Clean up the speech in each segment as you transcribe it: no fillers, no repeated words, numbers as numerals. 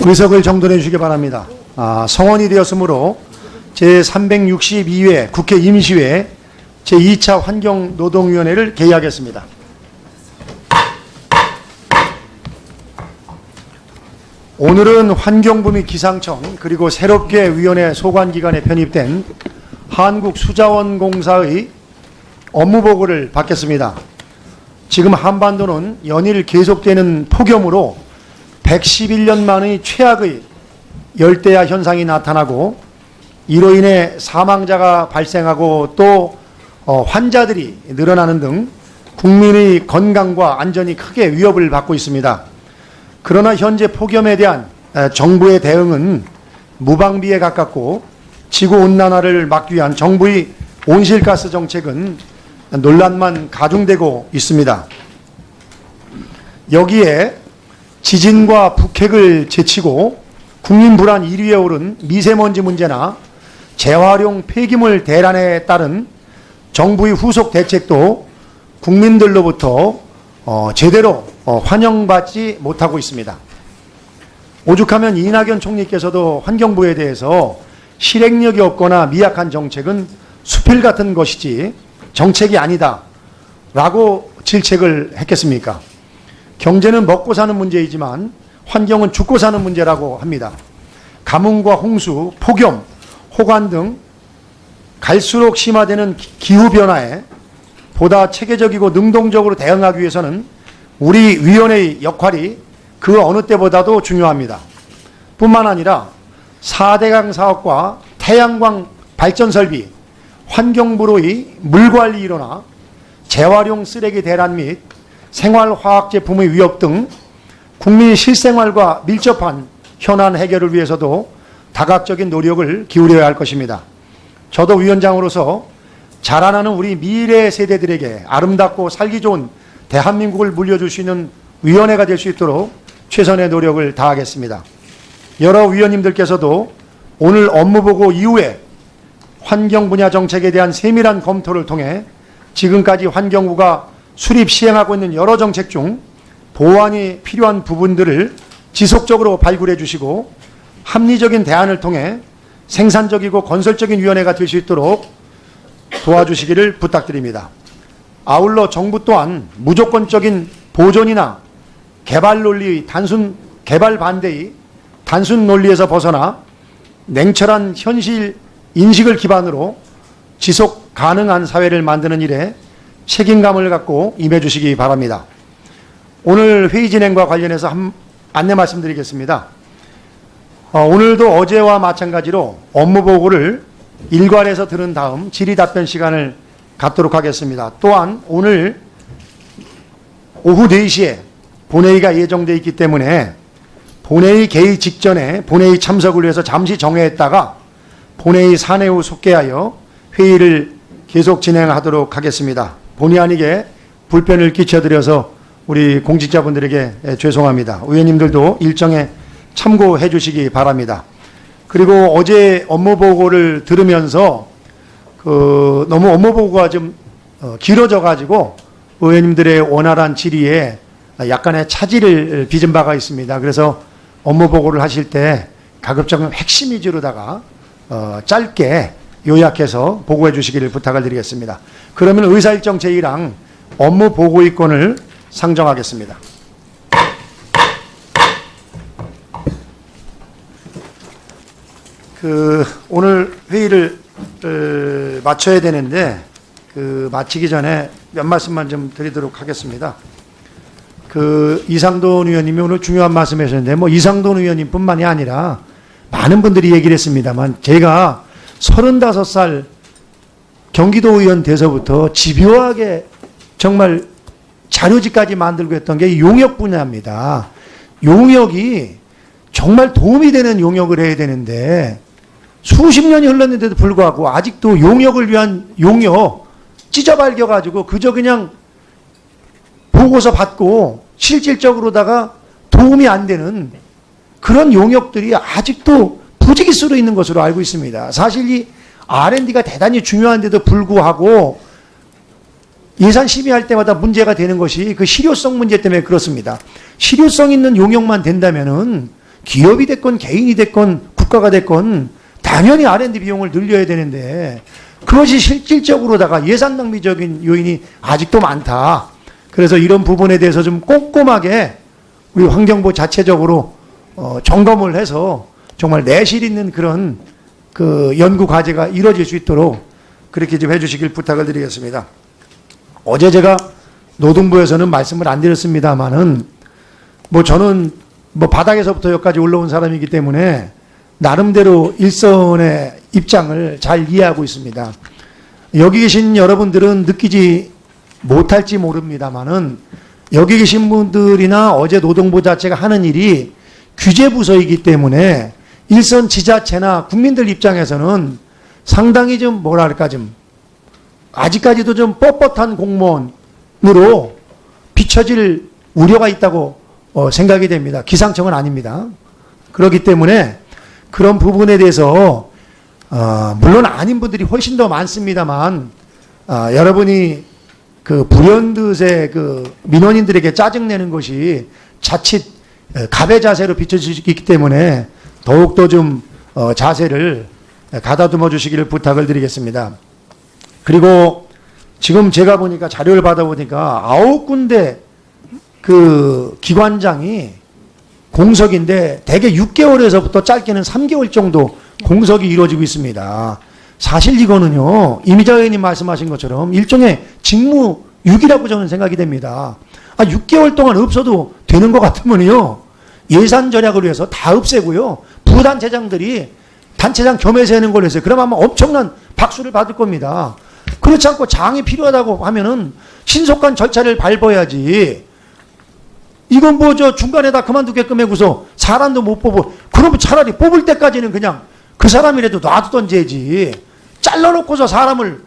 의석을 정돈해 주시기 바랍니다. 성원이 되었으므로 제362회 국회 임시회 제2차 환경노동위원회를 개의하겠습니다. 오늘은 환경부 및 기상청 그리고 새롭게 위원회 소관기관에 편입된 한국수자원공사의 업무보고를 받겠습니다. 지금 한반도는 연일 계속되는 폭염으로 111년 만의 최악의 열대야 현상이 나타나고 이로 인해 사망자가 발생하고 또 환자들이 늘어나는 등 국민의 건강과 안전이 크게 위협을 받고 있습니다. 그러나 현재 폭염에 대한 정부의 대응은 무방비에 가깝고 지구온난화를 막기 위한 정부의 온실가스 정책은 논란만 가중되고 있습니다. 여기에 지진과 북핵을 제치고 국민 불안 1위에 오른 미세먼지 문제나 재활용 폐기물 대란에 따른 정부의 후속 대책도 국민들로부터 제대로 환영받지 못하고 있습니다. 오죽하면 이낙연 총리께서도 환경부에 대해서 실행력이 없거나 미약한 정책은 수필 같은 것이지 정책이 아니다 라고 질책을 했겠습니까? 경제는 먹고 사는 문제이지만 환경은 죽고 사는 문제라고 합니다. 가뭄과 홍수, 폭염, 호관 등 갈수록 심화되는 기후변화에 보다 체계적이고 능동적으로 대응하기 위해서는 우리 위원회의 역할이 그 어느 때보다도 중요합니다. 뿐만 아니라 4대강 사업과 태양광 발전설비, 환경부로의 물관리 일원화, 재활용 쓰레기 대란 및 생활화학제품의 위협 등 국민 실생활과 밀접한 현안 해결을 위해서도 다각적인 노력을 기울여야 할 것입니다. 저도 위원장으로서 자라나는 우리 미래 세대들에게 아름답고 살기 좋은 대한민국을 물려줄 수 있는 위원회가 될 수 있도록 최선의 노력을 다하겠습니다. 여러 위원님들께서도 오늘 업무보고 이후에 환경 분야 정책에 대한 세밀한 검토를 통해 지금까지 환경부가 수립 시행하고 있는 여러 정책 중 보완이 필요한 부분들을 지속적으로 발굴해 주시고 합리적인 대안을 통해 생산적이고 건설적인 위원회가 될 수 있도록 도와주시기를 부탁드립니다. 아울러 정부 또한 무조건적인 보존이나 개발 논리의 개발 반대의 단순 논리에서 벗어나 냉철한 현실 인식을 기반으로 지속 가능한 사회를 만드는 일에 책임감을 갖고 임해 주시기 바랍니다. 오늘 회의 진행과 관련해서 안내 말씀드리겠습니다. 오늘도 어제와 마찬가지로 업무보고를 일괄해서 들은 다음 질의답변 시간을 갖도록 하겠습니다. 또한 오늘 오후 4시에 본회의가 예정되어 있기 때문에 본회의 개의 직전에 본회의 참석을 위해서 잠시 정회했다가 본회의 산회 후 속개하여 회의를 계속 진행하도록 하겠습니다. 본의 아니게 불편을 끼쳐드려서 우리 공직자분들에게 죄송합니다. 의원님들도 일정에 참고해 주시기 바랍니다. 그리고 어제 업무보고를 들으면서 너무 업무보고가 좀 길어져 가지고 의원님들의 원활한 질의에 약간의 차질을 빚은 바가 있습니다. 그래서 업무보고를 하실 때 가급적 핵심 위주로다가 짧게 요약해서 보고해 주시기를 부탁을 드리겠습니다. 그러면 의사일정 제1항 업무보고의권을 상정하겠습니다. 오늘 회의를 마쳐야 되는데 마치기 전에 몇 말씀만 좀 드리도록 하겠습니다. 이상돈 의원님이 오늘 중요한 말씀 하셨는데 이상돈 의원님뿐만이 아니라 많은 분들이 얘기를 했습니다만 제가 35살 경기도 의원 돼서부터 집요하게 정말 자료지까지 만들고 했던 게 용역 분야입니다. 용역이 정말 도움이 되는 용역을 해야 되는데 수십 년이 흘렀는데도 불구하고 아직도 용역을 위한 용역 찢어발겨가지고 그저 그냥 보고서 받고 실질적으로다가 도움이 안 되는 그런 용역들이 아직도 부지기수로 있는 것으로 알고 있습니다. 사실 이 R&D가 대단히 중요한데도 불구하고 예산 심의할 때마다 문제가 되는 것이 그 실효성 문제 때문에 그렇습니다. 실효성 있는 용역만 된다면은 기업이 됐건 개인이 됐건 국가가 됐건 당연히 R&D 비용을 늘려야 되는데 그것이 실질적으로다가 예산 낭비적인 요인이 아직도 많다. 그래서 이런 부분에 대해서 좀 꼼꼼하게 우리 환경부 자체적으로 점검을 해서 정말 내실 있는 그런 그 연구 과제가 이루어질 수 있도록 그렇게 좀 해주시길 부탁을 드리겠습니다. 어제 제가 노동부에서는 말씀을 안 드렸습니다만은 뭐 저는 뭐 바닥에서부터 여기까지 올라온 사람이기 때문에 나름대로 일선의 입장을 잘 이해하고 있습니다. 여기 계신 여러분들은 느끼지 못할지 모릅니다만은 여기 계신 분들이나 어제 노동부 자체가 하는 일이 규제부서이기 때문에 일선 지자체나 국민들 입장에서는 상당히 좀 뭐랄까 좀 아직까지도 좀 뻣뻣한 공무원으로 비춰질 우려가 있다고 생각이 됩니다. 기상청은 아닙니다. 그렇기 때문에 그런 부분에 대해서 물론 아닌 분들이 훨씬 더 많습니다만 여러분이 그 불현듯의 그 민원인들에게 짜증내는 것이 자칫 갑의 자세로 비춰질 수 있기 때문에 더욱더 좀 자세를 가다듬어 주시기를 부탁을 드리겠습니다. 그리고 지금 제가 보니까 자료를 받아보니까 9군데 그 기관장이 공석인데 대개 6개월에서부터 짧게는 3개월 정도 공석이 이루어지고 있습니다. 사실 이거는요, 이미자 의원님 말씀하신 것처럼 일종의 직무유기라고 저는 생각이 됩니다. 6개월 동안 없어도 되는 것 같으면요, 예산 절약을 위해서 다 없애고요, 부단체장들이 단체장 겸해서 하는 걸 했어요. 그러면 아마 엄청난 박수를 받을 겁니다. 그렇지 않고 장이 필요하다고 하면은 신속한 절차를 밟아야지. 이건 뭐 저 중간에다 그만두게끔 해고서 사람도 못 뽑고, 그러면 차라리 뽑을 때까지는 그냥 그 사람이라도 놔두던지지. 잘라놓고서 사람을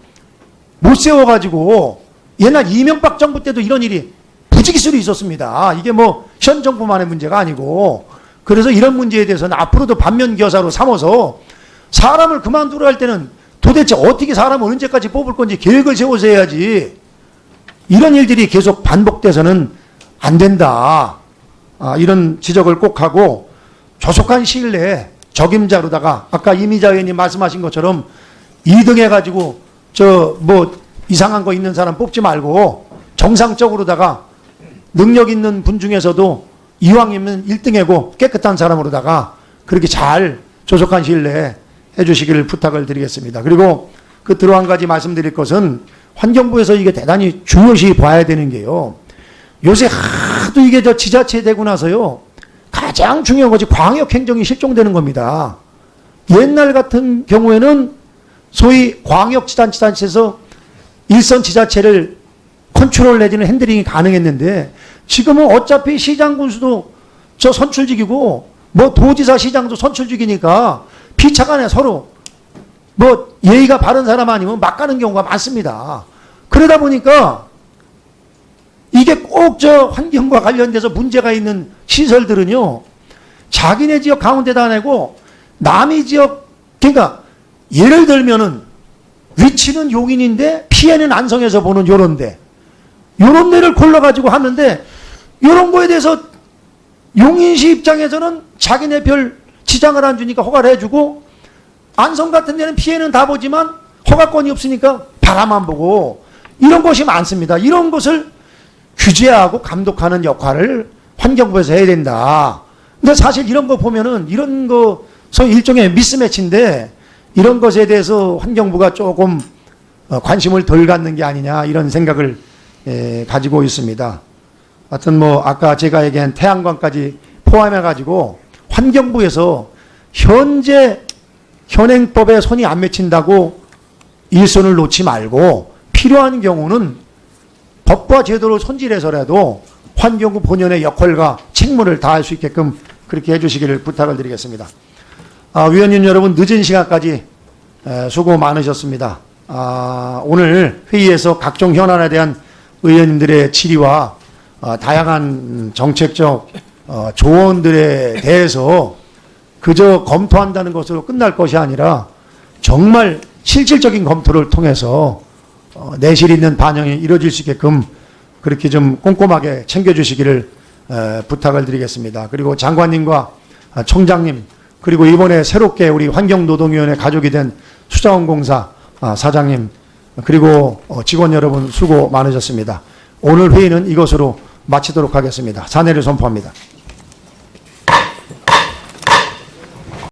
못 세워가지고, 옛날 이명박 정부 때도 이런 일이 부지기수로 있었습니다. 이게 뭐 현 정부만의 문제가 아니고. 그래서 이런 문제에 대해서는 앞으로도 반면교사로 삼아서 사람을 그만두려 할 때는 도대체 어떻게 사람을 언제까지 뽑을 건지 계획을 세워서 해야지. 이런 일들이 계속 반복돼서는 안 된다. 이런 지적을 꼭 하고 조속한 시일 내에 적임자로다가 아까 이미자 의원님 말씀하신 것처럼 2등 해가지고 저 뭐 이상한 거 있는 사람 뽑지 말고 정상적으로다가 능력 있는 분 중에서도 이왕이면 1등이고 깨끗한 사람으로다가 그렇게 잘 조속한 시일 내에 해주시기를 부탁을 드리겠습니다. 그리고 끝으로 한 가지 말씀드릴 것은 환경부에서 이게 대단히 중요시 봐야 되는 게요. 요새 하도 이게 저 지자체 되고 나서요. 가장 중요한 것이 광역행정이 실종되는 겁니다. 옛날 같은 경우에는 소위 광역지자체에서 일선 지자체를 컨트롤 내지는 핸들링이 가능했는데 지금은 어차피 시장 군수도 저 선출직이고 뭐 도지사 시장도 선출직이니까 피차간에 서로 뭐 예의가 바른 사람 아니면 막 가는 경우가 많습니다. 그러다 보니까 이게 꼭 저 환경과 관련돼서 문제가 있는 시설들은요, 자기네 지역 가운데다 내고 남의 지역, 그러니까 예를 들면은 위치는 용인인데 피해는 안성에서 보는 요런데, 요런 데를 골라가지고 하는데, 요런 거에 대해서 용인시 입장에서는 자기네 별 지장을 안 주니까 허가를 해주고, 안성 같은 데는 피해는 다 보지만 허가권이 없으니까 바라만 보고, 이런 것이 많습니다. 이런 것을 규제하고 감독하는 역할을 환경부에서 해야 된다. 근데 사실 이런 거 보면은 이런 거 소위 일종의 미스매치인데 이런 것에 대해서 환경부가 조금 관심을 덜 갖는 게 아니냐 이런 생각을 가지고 있습니다. 하여튼 뭐 아까 제가 얘기한 태양광까지 포함해 가지고 환경부에서 현재 현행법에 손이 안 맺힌다고 일선을 놓지 말고 필요한 경우는 법과 제도를 손질해서라도 환경부 본연의 역할과 책무를 다할 수 있게끔 그렇게 해주시기를 부탁을 드리겠습니다. 위원님 여러분 늦은 시간까지 수고 많으셨습니다. 오늘 회의에서 각종 현안에 대한 의원님들의 질의와 다양한 정책적 조언들에 대해서 그저 검토한다는 것으로 끝날 것이 아니라 정말 실질적인 검토를 통해서 내실 있는 반영이 이루어질 수 있게끔 그렇게 좀 꼼꼼하게 챙겨주시기를 부탁을 드리겠습니다. 그리고 장관님과 총장님, 그리고 이번에 새롭게 우리 환경노동위원회 가족이 된 수자원공사 사장님, 그리고 직원 여러분 수고 많으셨습니다. 오늘 회의는 이것으로 마치도록 하겠습니다. 사내를 선포합니다.